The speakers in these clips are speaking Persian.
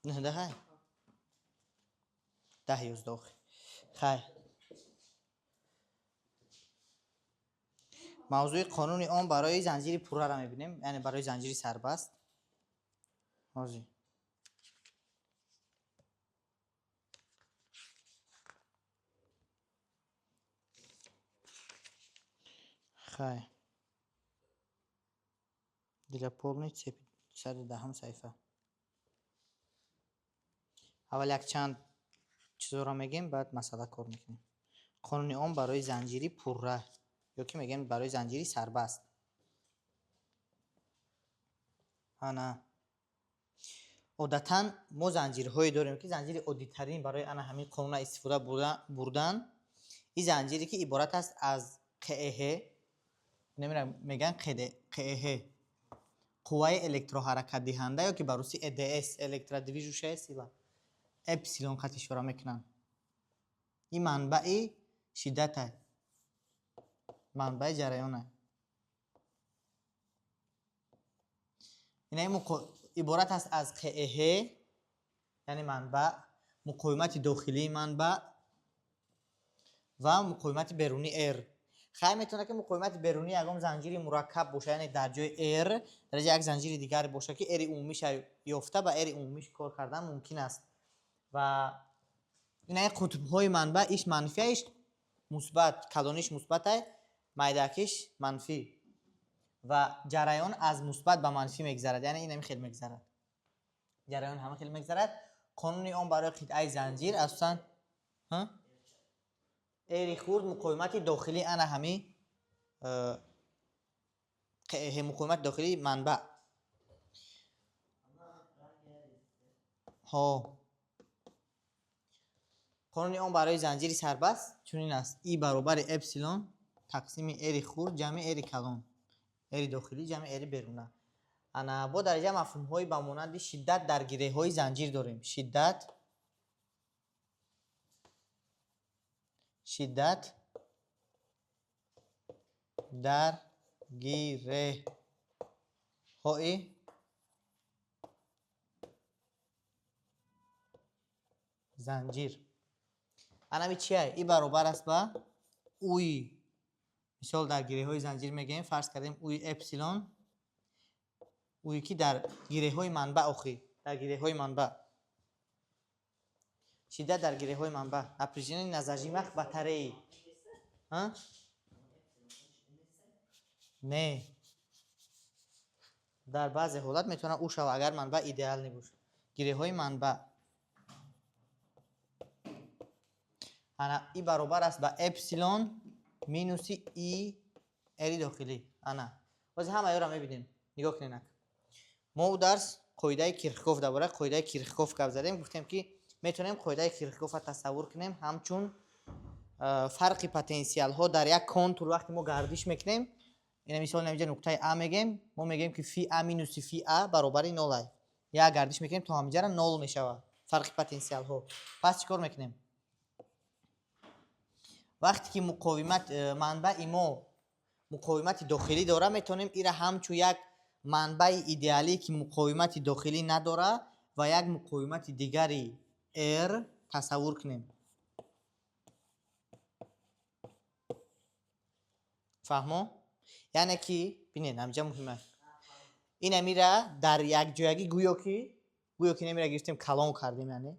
نه ده 11 خیر. موضوع قانون اوم برای زنجیری پوره را میبینیم، یعنی برای زنجیری سربست. موضوع خیر دیگه پوبنید سر دهم صفحه. اول یک چند چیز را میگیم بعد مسئله کار میکنیم. قانون اوم برای زنجیری پوره یا که میگیم برای زنجیری سربست. نه عادتا ما زنجیرهایی داریم که زنجیر عادی ترین برای انا همین قانون استفاده بردن. این زنجیری که عبارت است از قه، نمیدونم میگن قه قوه الکتروحرکت دهنده یا که بر روسی EDS الکترودیویژن و اپسیلون خط اشاره میکنن. این منبع شدت، منبع جریان. این عبارت است از قه یعنی منبع، مقاومت داخلی منبع و مقاومت بیرونی ار. خیلی میتونه که مقاومت بیرونی اگم زنجیری مرکب باشه، یعنی در جای ار در جای یک زنجیری دیگر باشه که ار عمومیش یافته و ار عمومیش کار کردن ممکن است. و این قطب های منبع ایش منفیش مثبت، کلانیش مثبت، میدکش منفی و جریان از مثبت به منفی میگذرد، یعنی این خیلی میگذرد، جریان همه خیلی میگذرد. قانون اون برای قطعه زنجیر اصلا ایری خورد مقاومت داخلی انا همی مقاومت داخلی منبع ها. قانون اون برای زنجیری سربست چنین است: ای برابر اپسیلون تقسیم ایری خورد جمع ایری کلان، ایری داخلی جمع ایری بیرونه. انا با درجه مفهوم های به مانند شدت در گره های زنجیر داریم. شدت در گره های زنجیر. انا چیه؟ ای برابر است با اوی. مثال در گره های زنجیر میگیم، فرض کردیم اوی اپسیلون، اوی که در گره های منبع اخی، در گره های منبع، شدت در گره های منبع напряжение на зажимах батареи. نه در بعضی حالت میتونه او شو اگر منبع ایدئال نباشه. گره های منبع انا ای برابر است با اپسیلون مینوس ای اری داخلی. انا باز همه اینا رو میبینیم. نگاه کنین. ما درس قاعده کیرخکوف درباره قاعده کیرخکوف گپ زدیم، گفتیم که میتونیم قاعده کیرخکوف را تصور کنیم همچون فرق پتانسیل ها در یک کنتور. وقتی ما گردش میکنیم، این مثال اینجا نقطه A میگیم، ما میگیم که فی A مینوس فی A برابر 0. یا گردش میکنیم تا همینجا 0 میشود فرق پتانسیل ها. پس چیکار میکنیم؟ وقتی که مقاومت منبع ما مقاومت داخلی داره، میتونیم این را همچون یک منبع ایدئالی که مقاومت داخلی نداره و یک مقاومت دیگری R تصور کنیم. فهمو؟ یعنی که ببینید همینجا مهمه. این میره در یک جایگی گویا که نمیره گرفتیم کلان کردیم، یعنی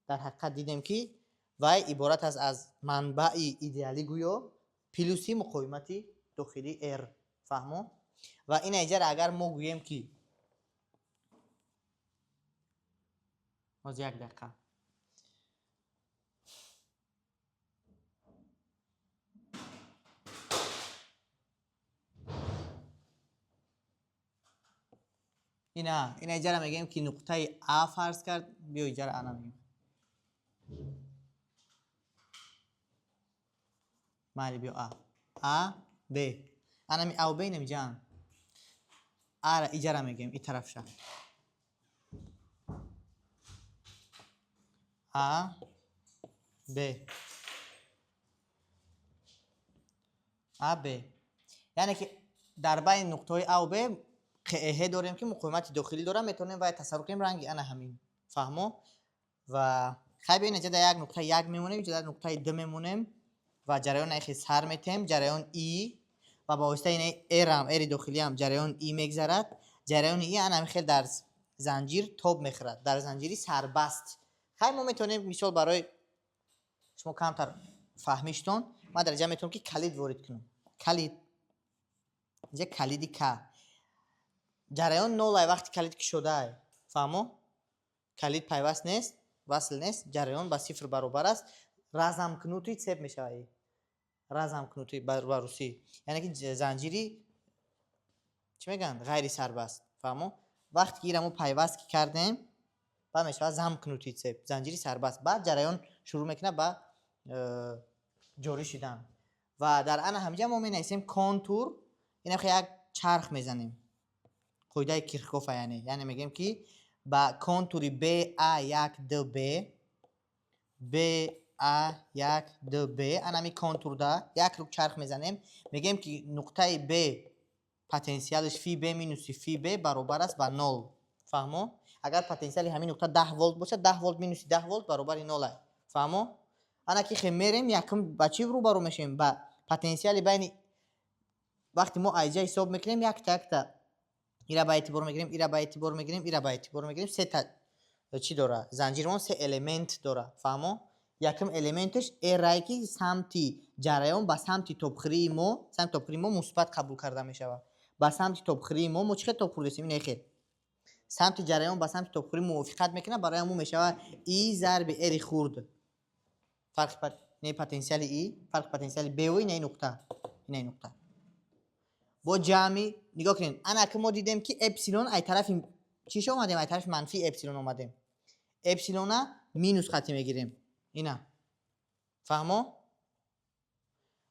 در حقیقت دیدیم که وای عبارت از منبع ایدئالی گویا پلوسی مقاومت داخلی R. فهمو؟ و این اینجا اگر ما گوییم که باز یک دقیقه این اینجا میگیم که نقطه A فرض کرد، بیا اینجا انا میگیم مالی بیا A B انا می او B نمیجان A را اینجا میگیم این طرف شد A B A B، یعنی که در بین نقطه A و B قه داریم که مقاومت داخلی داره، میتونیم باید تصور کنیم رنگ انا همین. فهمو؟ و خیلی ببین اینجا در یک نقطه یک میمونیم، اینجا در نقطه دو میمونیم و جریان ایخی سر میتیم، جریان ای و با واسطه این ایر هم ایر داخلی هم جریان ای میگذرد. جریان ای هم خیلی در زنجیر توب میخورد، در زنجیری سربست. خیلی ما میتونیم مثال برای شما کمتر فهمیشتون ما در اینجا میتونم که کلید وارد کنم. کلید اینجا کلیدی که جریان نول وقتی کلید که شده فهمو؟ کلید پیوست نیست، وصل نیست، جریان با صفر برابر است. رزمکنوتی چپ میشه. رزمکنوتی بر روسی یعنی که زنجیری چی میگن غیر سربست. فهمو؟ وقتی که اینمو پیوست که کردیم بعد میشه زمکنوتی چپ، زنجیری سربست. بعد جریان شروع میکنه با جاری شدن و در آن همینجا ما مینویسیم کنتور. اینا یک چرخ میزنیم، قاعده کیرخوف یعنی میگیم که با کنتوری BA1 BA1 انمی کنتور دا یک رو چرخ میزنیم، میگیم که نقطه B پتانسیلش فی B مینوس فی B برابر است با 0. فهمو؟ اگر پتانسیل همین نقطه 10 ولت باشه 10 ولت مینوس 10 ولت برابر 0. فهمو؟ انا که خیلی میریم یکم با چی رو برو میشیم؟ با پتانسیل بین وقتی ما ایجا حساب میکنیم یک تا ایرا با اعتبار میگیریم، ایرا با اعتبار میگیریم، ایرا با اعتبار میگیریم. سه تا چی داره؟ زنجیرمون سه الیمنت داره. فهمو؟ یکم الیمنتش ارای که سمتی جریان با سمتی تبخری ما سمت تبخری ما مثبت قبول کرده میشه. با سمتی تبخری ما چه تبخری دستیم این خیر سمت جریان با سمت تبخری موافقت میکنه، برای همون میشه ای ضرب اری خورد. فرق نه پتانسیل ای، فرق پتانسیل بی و این نقطه، این نقطه با جمعی نگاه کنین. انا که ما دیدیم که اپسیلون ای طرف چیش اومدیم؟ ای طرف منفی اپسیلون اومدیم. اپسیلون مینوس خطی میگیریم اینا. فهمو؟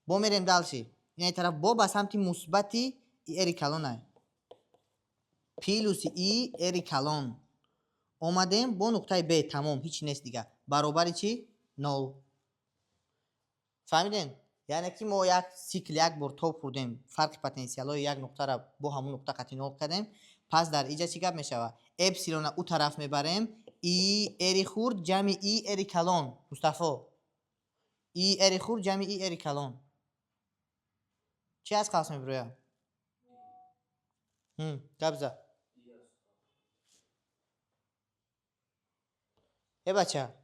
با میریم دالشی این طرف با سمت مثبتی ای کلون پیلوس ای اری کلون اومدیم با نقطه ب تمام هیچ نیست دیگه برابر چی؟ 0. فهمیدین؟ یعنی که ما یک سیکل یک بار توپ خوردیم، فرق پتانسیل های یک نقطه را با همون نقطه قطعی نول کردیم. پس در اینجا چی گپ میشه؟ اپسیلون او طرف میبریم ای اری خورد جمع ای اری کلون. مصطفی ای اری خورد جمع ای اری کلون چی از قسم برویا؟ گبزه ای بچه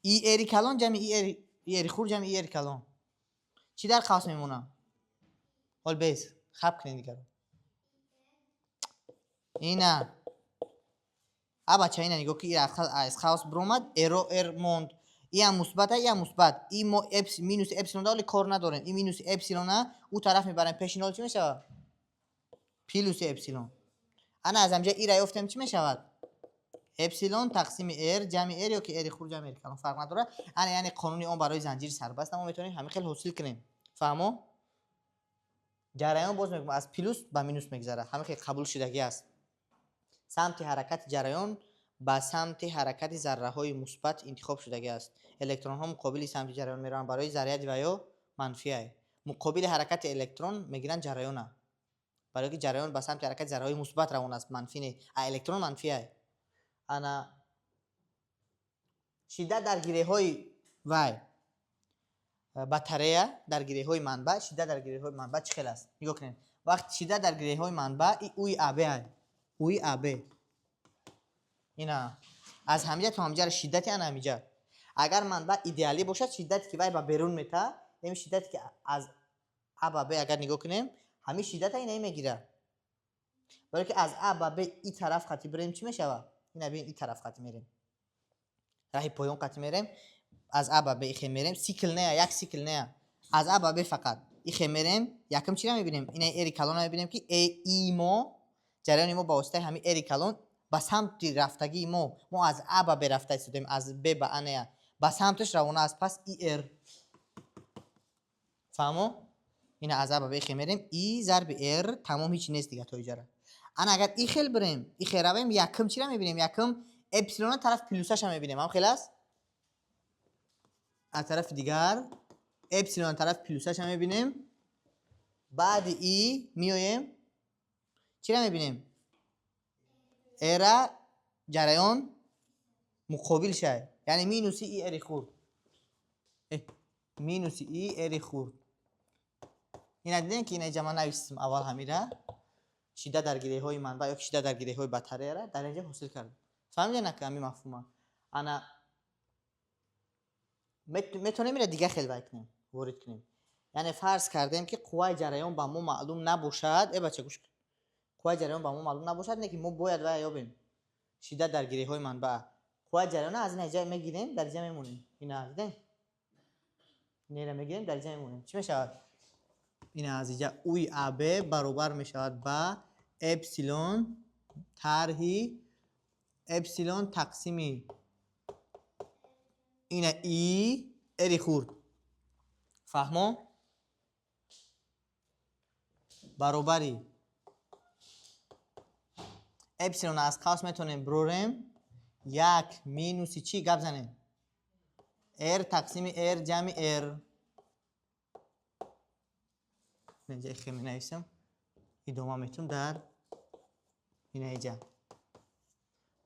ای اری کلون جمع ای اری خورد جمع ای اری کلون چی در قسم میمونه؟ حال بیس خب کنین دیگر اینا بچه اینا نگاه که از خاص برومد ایرو ایر موند ای هم مثبت یا مثبت ای ما مینوس اپسیلون داره کار نداریم. این مینوس اپسیلون او طرف میبریم پیش نول چی میشه؟ پیلوس اپسیلون. انا از همجا ای را یافتم چی میشود؟ اپسیلون تقسیم ایر جمع ایر یا که ایر خروج جمع ایر کلون فرق نداره. انا یعنی قانونی اون برای زنجیر سربست ما میتونیم همین خیلی حاصل کنیم. فهمو؟ جریان باز میگم از پلوس به مینوس میگذره، همین خیلی قبول شدگی است. سمت حرکت جریان با سمت حرکت ذره های مثبت انتخاب شدگی است. الکترون ها مقابل سمت جریان میرن برای ذریعه و یا منفی. مقابل حرکت الکترون میگیرن جریان، برای که جریان با سمت حرکت ذره های مثبت روان است، منفی نه. الکترون منفی. انا شدت درگیری های وای بطریه درگیری های منبع، شدت درگیری های منبع چقدر است؟ نگاه کنید. وقتی شدت درگیری های منبع اوی ابه اوی ابه اینا از همینجا تا همینجا شدت ان همینجا. اگر منبع ایدئالی باشد شدتی که وای با بیرون میته این شدتی که از ا به اگر نگاه کنیم همین شدت اینا میگیره. برای که از ا به این طرف خط بریم چی میشه؟ اینا ببین این طرف خط میریم راه پایان خط میریم از ا به این میریم سیکل نه یک سیکل نه از ا به فقط این میریم یکم چی رو میبینیم؟ اینا اری کلون رو میبینیم که ای ما جریان ما با واسطه همین اری کلون با سمت رفتگی ما از ا به رفته استفاده از ب به ان با سمتش روانه است. پس ای ار فهمو؟ اینا از ا به این میریم ای ضرب ار تمام هیچ نیست دیگه تا اینجا. انا اگر ای خیل بریم ای خیل رویم یکم چی رو میبینیم؟ یکم اپسیلون طرف پلوسش هم میبینیم. هم خلاص از طرف دیگر اپسیلون طرف پلوسش هم میبینیم. بعد ای میایم چی رو میبینیم؟ ارا جریان مقابل شه، یعنی مینوس ای اری خورد، مینوس ای اری خورد. اینا دیدین که اینا جمع نوشتیم اول همیره شدت درگیری های منبع یا شدت درگیری های بطریه را در اینجا حاصل کردیم. فهمیدین که همین مفهومه. انا میتونیم میره دیگه خیلی کنیم وارد کنیم. یعنی فرض کردیم که قوه جریان با ما معلوم نباشد. ای بچه گوش کن. قوه جریان با ما معلوم نباشد نه که ما باید و یابیم شدت درگیری های منبع. قوه جریان از اینجا میگیریم در اینجا میمونیم. اینا دیدین؟ اینا میگیریم در اینجا میمونیم. چی میشه؟ این از اینجا اوی اب برابر میشود با اپسیلون طرحی اپسیلون تقسیمی این ای اری خورد. فهمو؟ برابری اپسیلون از قوس میتونیم بروریم یک مینوسی چی گپ زنیم ار تقسیم ار جمع ار. اینجا خیلی نویسم ادامه میتونم در این اینجا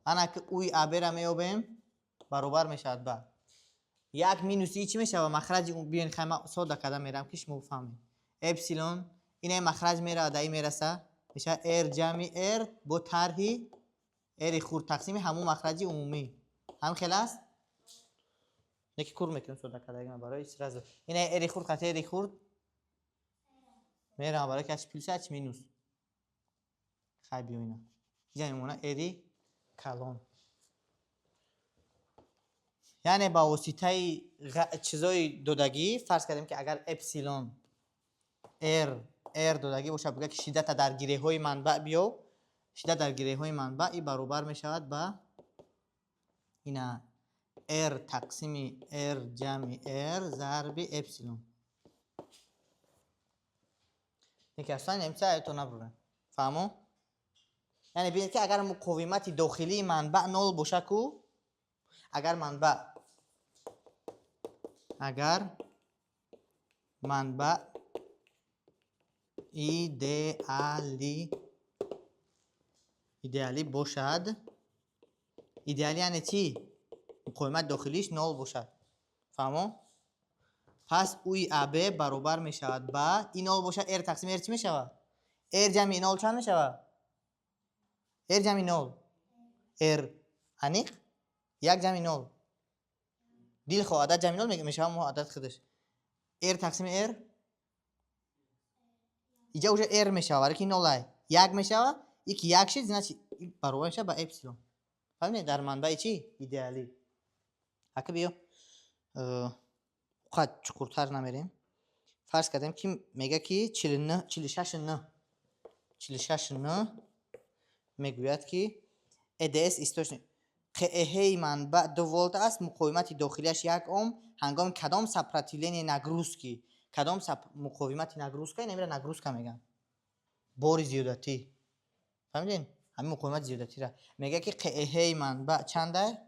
انا که اوی ابر را میابیم برابر میشد با یک مینوسی چی میشه و مخرج اون بیاین خیلی ساده کردم میرم کش مفهمیم اپسیلون اینه مخرج میره دایی میرسه میشه ار جمع ار با طرحی ار خورد تقسیم همون مخرجی عمومی هم خلاص یکی کور میکنم ساده کردم برای هیچ رازو اینه ار خورد قطعه ار خورد میرم برای کش پلس اچ مینوس خیلی بیاینا اینجا میمونه اری کلون. یعنی با واسطه چیزای دودگی فرض کردیم که اگر اپسیلون ار دودگی باشه بگه که شدت درگیری های منبع بیو شدت درگیری های منبع ای برابر می شود با اینا ار تقسیم ار جمع ار ضرب اپسیلون. یکی اصلا نمیشه تو نبرونه. فهمو؟ یعنی ببینید که اگر مقاومت داخلی منبع نول باشه کو اگر منبع ایدئالی باشد ایدئالی یعنی چی؟ مقاومت داخلیش نول باشد. فهمو؟ پس اوی اب برابر می شود با این نول باشد ار تقسیم ار چی می شود؟ ار جمع نول چند می شود؟ ار جمع نول ار انیق یک جمع نول دیل خو عدد جمع نول میشه همون عدد خودش ار تقسیم ار اینجا اوجه ار میشه ولی که نول یک میشه یکی یک شد значит برابر میشه با اپسیلون. فهمیدید در منبع چی ایدئالی حتی بیو خود چکورتر نمیریم فرض کردیم که میگه که 46 نه میگوید که EDS استوشن قهه منبع 2 ولت است مقاومت داخلیش 1 اوم هنگام کدام سپراتیلین نگروسکی کدام مقاومت نگروسکی نمیره نگروسکا میگن بار زیادتی. فهمیدین همین مقاومت زیادتی را میگه که قهه منبع چنده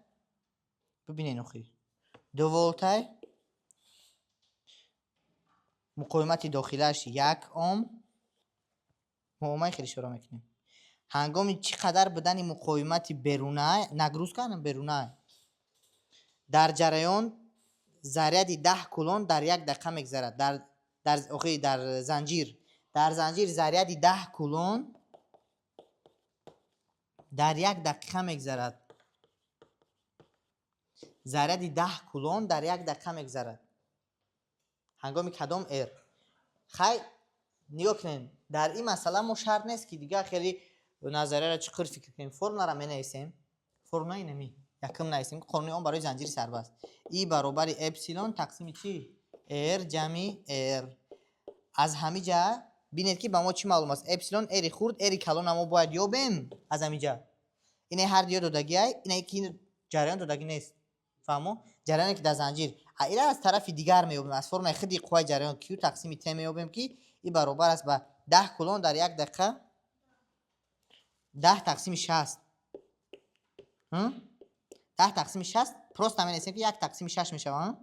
ببینین اخی 2 ولت مقاومت داخلیش 1 اوم مقاومت خیلی شروع میکنیم هنگام چقدر بدن مقاومت بیرونه نگروس کنم بیرونه در جریان ضریدی 10 کولون در 1 دقیقه میگذرد در زنجیر ضریدی 10 کولون در 1 دقیقه میگذرد ضریدی 10 کولون در 1 دقیقه میگذرد هنگام کدام ار خیلی نگاه کنین در این مسئله ما شرط نیست که دیگه خیلی نظریه را چقدر فکر کنیم فرمول را می‌نویسیم فرمول اینمی یکم نویسیم قانون اون برای زنجیر سربست ای برابر اپسیلون تقسیم چی ار جمع ار. از همین جا ببینید که با ما چی معلوم است اپسیلون اری خورد اری کلون ما باید یابیم از همین جا اینه هر دیو دودگی ای اینه که جریان دودگی نیست. فهمو جریانی که در زنجیر اینا از طرف دیگر میابیم از فرم خودی قوه جریان کیو تقسیم ت میابیم که این برابر است با 10 کولون در 1 دقیقه 10 تقسیم 60 10 تقسیم 60 پروست همین که 1 تقسیم 6 میشه ها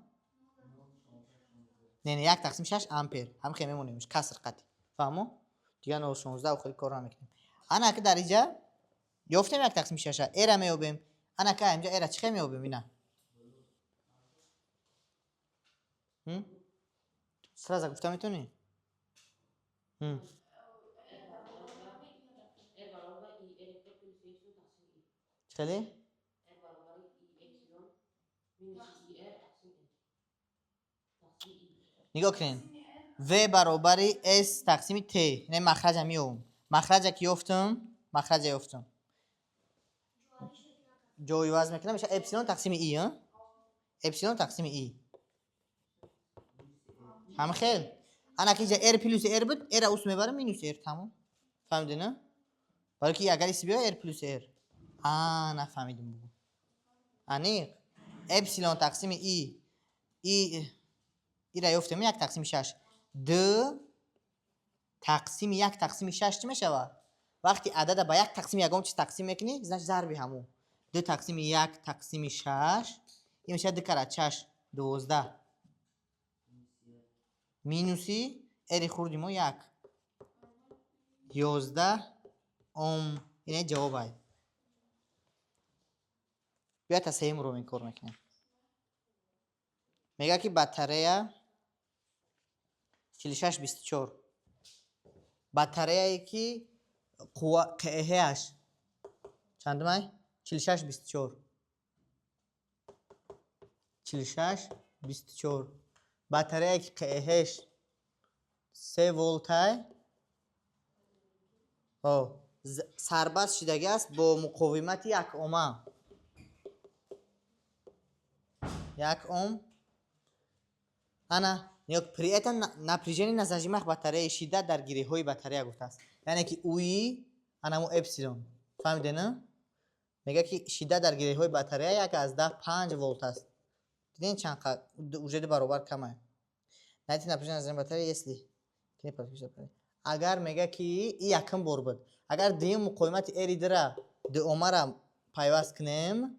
نه 1 تقسیم 6 امپر هم خیلی میمونیمش کسر قطعی. فهمو دیگه 916 و خیلی کار نمیکنیم انا که در اینجا یافتیم یک تقسیم 6 ار میابیم. انا که اینجا ار چه میابیم اینا سرازا گفتم میتونی خیلی نگاه کنین و برابر s تقسیم t نه مخرج هم میام مخرج که یافتم جوی وزن میکنم میشه اپسیلون تقسیم ای ها اپسیلون تقسیم ای هم خیل انا که اینجا ار پلوس ار بود ار اوس میبره مینوس ار تمام فهمیدی نه برای که اگر ایسی بیا ار پلوس ار نفهمیدیم بگو انیق اپسیلون تقسیم ای را یافتم یک تقسیم 6 د تقسیم یک تقسیم 6 چی میشه وقتی عدد با یک تقسیم یکم چیز تقسیم میکنی значит ضرب همو 2 تقسیم 1 تقسیم 6 این میشه 2 کرات 6 12 مینوسی اری خوردیم و 1 11 اینه جواب های بیا تصحیم رو این کار میکنیم میگه که بطریه 46 24 بطریه که قههش چند مای 46 24 46 24 بطریه که قههش 3 ولت سرباز شدگی است با مقاومت 1 اوم 1 اوم انا при этом напряжение на зажимах батареи шиддат дар гиреҳои батарея гуфтааст яъне ки уи анаму эпсилон фаҳмиде на мега ки шиддат дар гиреҳои батарея 1/5 волт аст диден чанд қад уже баробар камай найти напряжение на зажимах батарея если агар мега ки и якум бор буд агар дуюм муқоимати эри дра дуомара пайваст кунем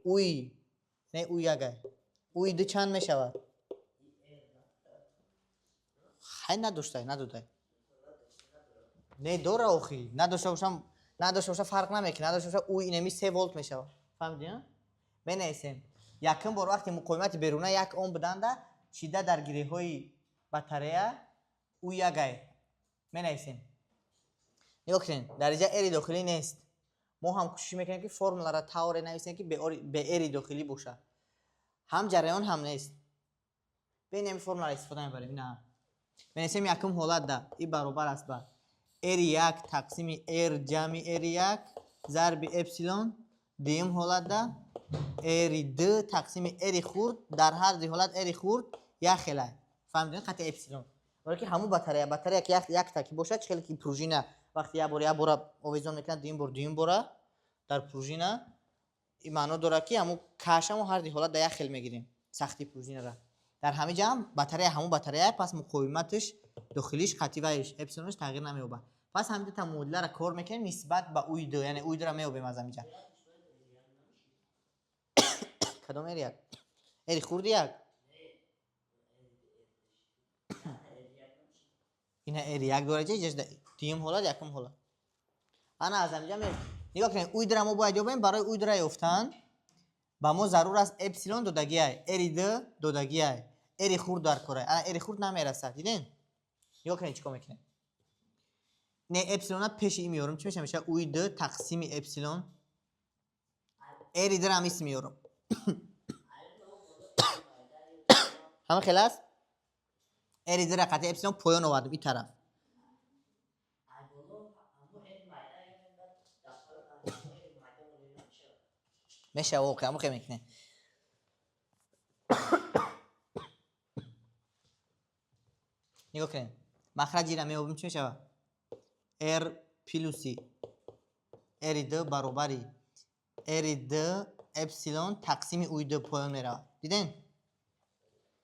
уи не уи ягай уи ду чанд мешавад хай надоштай не дора охи надошта боша фарқ намекунад надошта боша уи инами 3 волт мешавад фаҳмидӣ менависем якум бор вақте муқоимати беруна 1 ом буданда шиддат дар гиреҳои батарея уи ягай менависем нигоҳ кунед дараҷа эри дохилӣ нест мо ҳам кӯшиш мекунем ки формуларо тавре нависем ки бе эри дохилӣ бошад ҳам ҷараён ҳам нест бинами формуларо истифода мебарем ина менависем якум ҳолатда и баробар аст ба эри 1 тақсими эр ҷамъи эри 1 зарби эпсилон дуюм ҳолатда эри 2 тақсими эри хурд дар ҳар ду ҳолат эри хурд як хелай фаҳмидед қати эпсилон барои ки ҳамун батарея ки якта ки бошад чӣ хеле ки пружина вақти як бора овезон мекунад дуюм бора дар пружина ин маъно дорад ки ҳамун кашаму ҳар ду ҳолат дар як хел мегирем сахти пружинара дар ҳами ҷамъ батарея ҳамун батарея пас муқоиматиш дохилиш қати вайш эпсилониш тағйир намеёбад пас ҳамин дута модуларо кор мекунем нисбат ба уи ду яъне уи дуро меёбем аз ҳаминҷа кадом эри як эри хурди як ина эри як дораҷа иҷоза дуюм ҳолат якум ҳолат ана аз ҳаминҷа нигоҳ кунед уи дуро мо бояд ёбем барои уи дуро ёфтан ба мо зарур аст эпсилон додагиай эри ду додагиай эри хурд дар корай ана эри хурд намерасад диден нигоҳ кунед чӣ кор мекунем не эпсилона пеши ин меёрам чӣ меша меша уи ду тақсими эпсилон эри дурам ис меёрам ҳама хел аст эри дура қати эпсилон поён овардам ин тараф меша воқеан ҳама хел мекунем нигоҳ кунем махраҷира меёбим чӣ мешавад р плюси эри ду баробари эри ду эпсилон тақсими уи ду поён меравад диден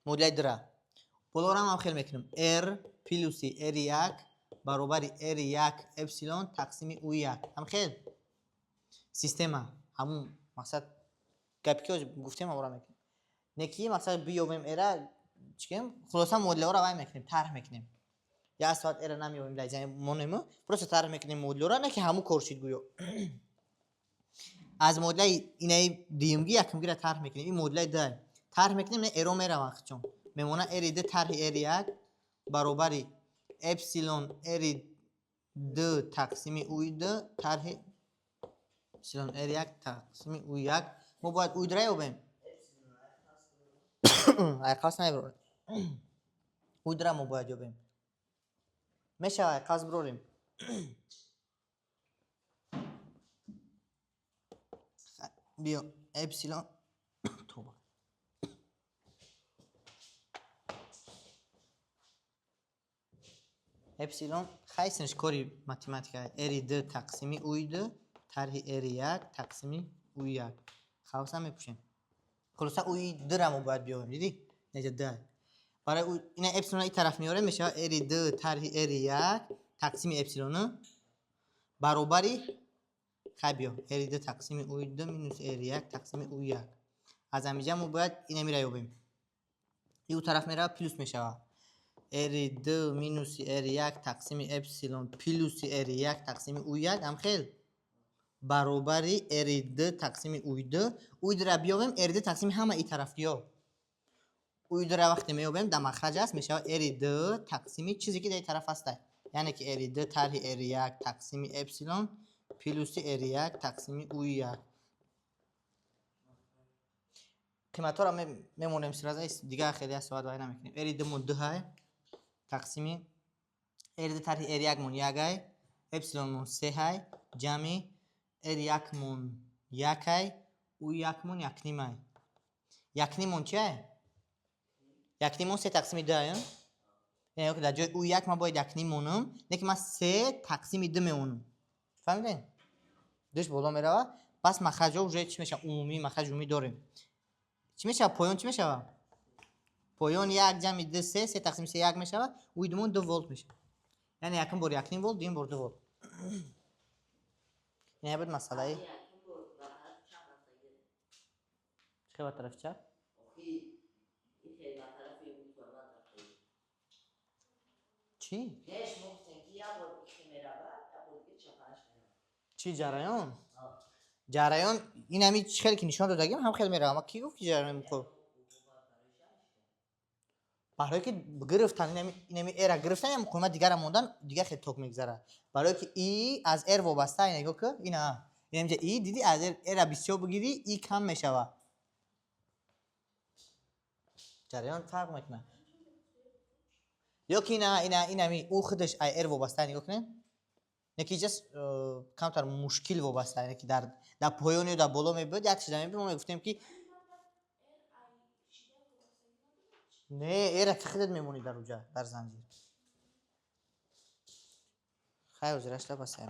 модулаи дура болорам ҳам хел мекунем р плюси эри як баробари эри як эпсилон тақсими уи як ҳам хел система ҳамун мақсад гапи ки гуфтем ҳамора мекунем не ки мақсад биёбем эра чикем хулоса модулаҳоро вай мекунем тарҳ мекунем як соат эра намеёбем дар ҷамъи монему просто тарҳ мекунем модулаҳоро не ки ҳамун кор шид гӯё از معادله اینای دیمگی یکمگی را طرح میکنیم. این معادله ده طرح میکنیم، نه ارو میره وقت چون میمونه اری ده طرح اری یک برابری اپسیلون اری دو تقسیم اوی دو طرح اپسیلون اری یک تقسیم اوی یک. ما باید اوی دو را یابیم. خاص نمیبریم. اوی دو را ما باید یابیم. میشه خاص بروریم. بیا اپسیلون توبه اپسیلون خیلی کاری متماتیکه. اری دو تقسیمی اوی دو طرح اری یک تقسیمی اوی یک. خواستم میپوشیم. خلاصه اوی دو را ما باید بیاریم. دیدی؟ اینجا ده. برای این اپسیلون این طرف میاره میشه اری دو طرح اری یک تقسیم اپسیلون برابری خیلی بیا اری دو تقسیم اوی دو مینوس اری یک تقسیم اوی یک. از همینجا ما باید اینه میره یابیم. این طرف میره پلوس میشه. اری دو مینوس اری یک تقسیم اپسیلون پلوس اری یک تقسیم اوی یک هم خیلی برابری اری دو تقسیم اوی دو. اوی دو را بیابیم اری دو تقسیم همه این طرف یا اوی دو را وقتی میابیم در مخرج است میشه اری دو تقسیم چیزی که در این طرف هسته، یعنی که اری دو طرح اری یک تقسیم اپسیلون پلوس اری یک تقسیم اوی یک. قیمت ها را میمونیم سرازه دیگه خیلی از سواد وای نمیکنیم. اری دو مون دو های تقسیم اری دو طرح اری یک مون یک های اپسیلون مون سه های جمعی اری یک مون یک های اوی یک مون یک نیم های. یک نیم مون چه؟ یک نیم مون سه تقسیم دو های. یعنی که در جای اوی یک ما باید یک نیم مونم، نه که من سه تقسیم دو میمونم. فهمیدین؟ دوش بالا میره بس مخرج ها چی میشه؟ عمومی مخرج عمومی داریم. چی میشه؟ پایان چی میشه؟ پایان یک جمع دو سه سه تقسیم سه یک میشه. اوی دومون دو ولت میشه. یعنی یکم بار یک نیم ولت دیم بار دو ولت. این بود مسئله. چه طرف چپ؟ چی؟ چی جریان؟ جریان این همی خیلی که نشان دادگیم هم خیلی میره. اما کی گفت که جریان میکنه؟ برای که گرفتن این همی ایرا گرفتن هم قیمت دیگر موندن دیگه خیلی توک میگذره. برای که ای از ایر وابسته اینه نگاه که اینا این همجا ای دیدی از ایر بسیار بگیری ای کم میشوه. جریان فرق میکنه. یا که اینا همی او خودش ایر وابسته نگاه کنه. نکیجاست کمتر مشکل وابسته اینه که در پایان یا در بالا میبود یک چیزا میبود. ما گفتیم که نه ایره که خودت میمونی در اونجا در زنجیر. خیلی وزیرش لباسه